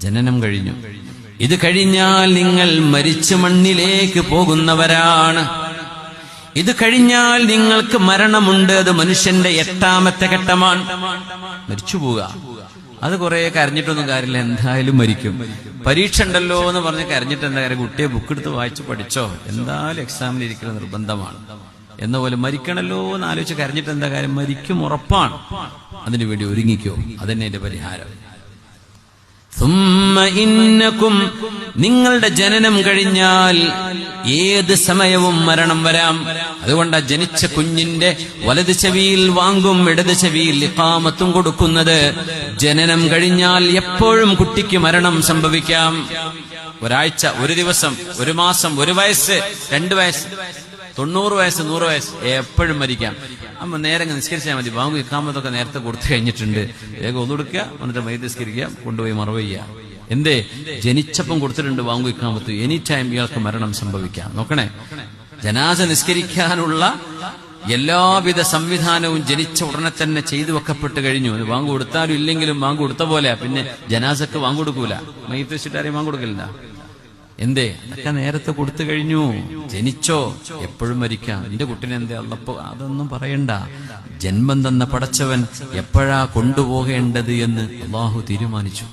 ജനനം കഴിഞ്ഞു. ഇത് കഴിഞ്ഞാൽ നിങ്ങൾ മരിച്ച മണ്ണിലേക്ക് പോകുന്നവരാണ്. ഇത് കഴിഞ്ഞാൽ നിങ്ങൾക്ക് മരണമുണ്ട്. അത് മനുഷ്യന്റെ 8ാമത്തെ ഘട്ടമാണ്. മരിച്ചു പോവുക. അത് കുറെ കരഞ്ഞിട്ടൊന്നും കാര്യമില്ല, എന്തായാലും മരിക്കും. പരീക്ഷ ഉണ്ടല്ലോ എന്ന് പറഞ്ഞ് കരഞ്ഞിട്ട് എന്താ കാര്യം? കുട്ടിയെ ബുക്കെടുത്ത് വായിച്ച് പഠിച്ചോ, എന്തായാലും എക്സാമിൽ ഇരിക്കുന്ന നിർബന്ധമാണ് എന്ന പോലെ മരിക്കണല്ലോ എന്ന് ആലോചിച്ച് കരഞ്ഞിട്ട് എന്താ കാര്യം? മരിക്കും, ഉറപ്പാണ്. അതിനുവേണ്ടി ഒരുങ്ങിക്കോ. അതന്നെ എന്റെ പരിഹാരം. നിങ്ങളുടെ ജനനം കഴിഞ്ഞാൽ ഏത് സമയവും മരണം വരാം. അതുകൊണ്ടാ ജനിച്ച കുഞ്ഞിന്റെ വലത് ചെവിയിൽ വാങ്കും, ഇടത് ചെവിയിൽ ഇഖാമത്തും കൊടുക്കുന്നത്. ജനനം കഴിഞ്ഞാൽ എപ്പോഴും കുട്ടിക്ക് മരണം സംഭവിക്കാം. ഒരാഴ്ച, ഒരു ദിവസം, ഒരു മാസം, ഒരു വയസ്സ്, 2 വയസ്സ്, 90 വയസ്സ്, 100 വയസ്സ്, എപ്പോഴും മരിക്കാം. അമ്മ നേരെ നിസ്കരിച്ചാൽ മതി. ബാങ്ക് ഇഖാമത്തൊക്കെ നേരത്തെ കൊടുത്തു കഴിഞ്ഞിട്ടുണ്ട്. വേഗം ഒന്നുകൊടുക്കുക, എന്നിട്ട് മയ്യിത്ത് നിസ്കരിക്കുക, കൊണ്ടുപോയി മറവ് ചെയ്യുക. എന്തേ? ജനിച്ചപ്പം കൊടുത്തിട്ടുണ്ട് ബാങ്ക് ഇഖാമത്ത്. എനി ടൈം ഇയാൾക്ക് മരണം സംഭവിക്കാം. നോക്കണേ, ജനാസ നിസ്കരിക്കാനുള്ള എല്ലാവിധ സംവിധാനവും ജനിച്ച ഉടനെ തന്നെ ചെയ്തു വെക്കപ്പെട്ട് കഴിഞ്ഞു. ബാങ്ക് കൊടുത്താലും ഇല്ലെങ്കിലും ബാങ്ക് കൊടുത്ത പോലെ. പിന്നെ ജനാസക്ക് ബാങ്ക് കൊടുക്കൂല, മയ്യിത്ത് വെച്ചിട്ട് ആരെയും ബാങ്ക് കൊടുക്കില്ല. എന്തേ? അതൊക്കെ നേരത്തെ കൊടുത്തു കഴിഞ്ഞു. ജനിച്ചോ, എപ്പോഴും മരിക്കാം. എന്റെ കുട്ടിനെ എന്തേ അള്ളപ്പോ? അതൊന്നും പറയണ്ട. ജന്മം തന്ന പടച്ചവൻ എപ്പോഴാ കൊണ്ടുപോകേണ്ടത് എന്ന് അള്ളാഹു തീരുമാനിച്ചു.